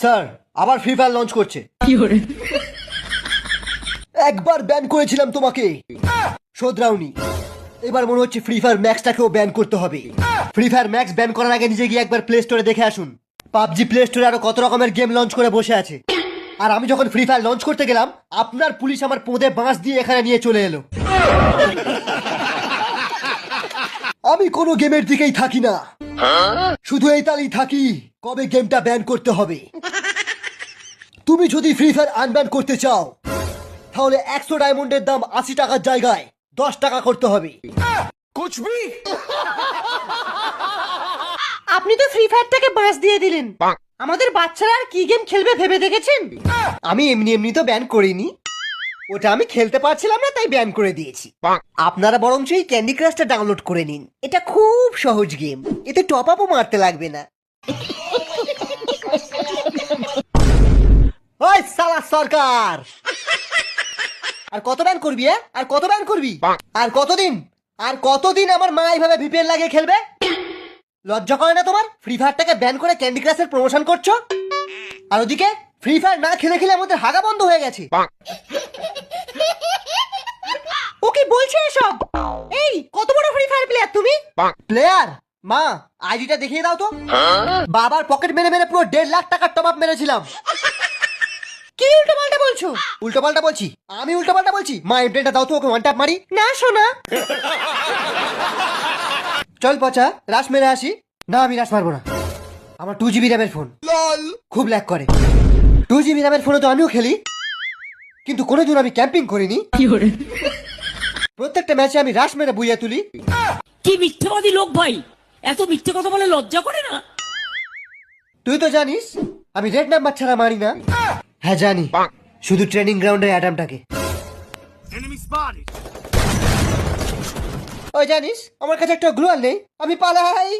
Sir আবার free fire launch করছে। একবার ব্যান করেছিলাম তোমাকে, শোধরাওনি। এবার মনে হচ্ছে ফ্রি ফায়ার ম্যাক্সটাকেও ব্যান করতে হবে। ফ্রি ফায়ার ম্যাক্স ব্যান করার আগে নিজে গিয়ে একবার প্লে স্টোরে দেখে আসুন। পাবজি প্লে স্টোরে আরো কত রকমের গেম লঞ্চ করে বসে আছে। আর আমি যখন ফ্রি ফায়ার লঞ্চ করতে গেলাম, আপনার পুলিশ আমার পোঁদে বাঁশ দিয়ে এখানে নিয়ে চলে এলো। আমি কোনো গেমের দিকেই থাকি না, শুধু এই তালেই থাকি কবে গেমটা ব্যান করতে হবে। তুমি যদি ফ্রি ফায়ার আনব্যান করতে চাও, তাহলে 100 ডায়মন্ডের দাম 80 টাকার জায়গায় 10 টাকা করতে হবে। আপনি তো ফ্রি ফায়ারটাকে বাঁশ দিয়ে দিলেন। আমাদের বাচ্চারা আর কি গেম খেলবে ভেবে দেখেছেন? আমি এমনি এমনি তো ব্যান করিনি, ওটা আমি খেলতে পারছিলাম না তাই ব্যান করে দিয়েছি। আপনারা বরং সেই ক্যান্ডি ক্রাশটা ডাউনলোড করে নিন, এটা খুব সহজ গেম, এতে টপ আপও মারতে লাগবে না। ওই সালা সরকার, আর কত ব্যান করবি? আর কত ব্যান করবি? আর কতদিন আমার মা এইভাবে ভিপিএন লাগিয়ে খেলবে? লজ্জা করে না তোমার? ফ্রি ফায়ারটাকে ব্যান করে ক্যান্ডি ক্রাশের প্রমোশন করছো, আর ওদিকে ফ্রি ফায়ার না খেলে খেলে আমাদের হাগা বন্ধ হয়ে গেছে। ও কি বলছে এসব? এই কত বড় ফ্রি ফায়ার প্লেয়ার তুমি? প্লেয়ার? মা আইডিটা দেখিয়ে দাও তো। বাবার পকেট মেরে মেরে পুরো 1.5 লাখ টাকার টপ আপ মেরেছিলাম। কি উল্টো পাল্টা বলছো? উল্টো পাল্টা বলছি? আমি উল্টো পাল্টা বলছি? মা এমপ্লেটা দাও তো, ওকে ওয়ান ট্যাপ মারি। না শোনা। চল পচা রাশ মেরে আসি। না আমি রাশ মারবো না, আমার 2 GB র্যামের ফোন, খুব ল্যাগ করে। 2 GB র্যামের ফোনে তো আমিও খেলি, কিন্তু কোনোদিন আমি ক্যাম্পিং করিনি। প্রত্যেকটা ম্যাচে আমি রাশ মেরে বুইয়া তুলি। কি মিথ্যাবাদী লোক ভাই, এত মিথ্যে কথা বলে লজ্জা করে না? তুই তো জানিস আমি রেড নাম্বার ছাড়া মারি না। হ্যাঁ জানি, শুধু ট্রেনিং গ্রাউন্ডে অ্যাডামটাকে। ওই জানিস আমার কাছে একটা গ্লুয়াল নেই, আমি পালাই।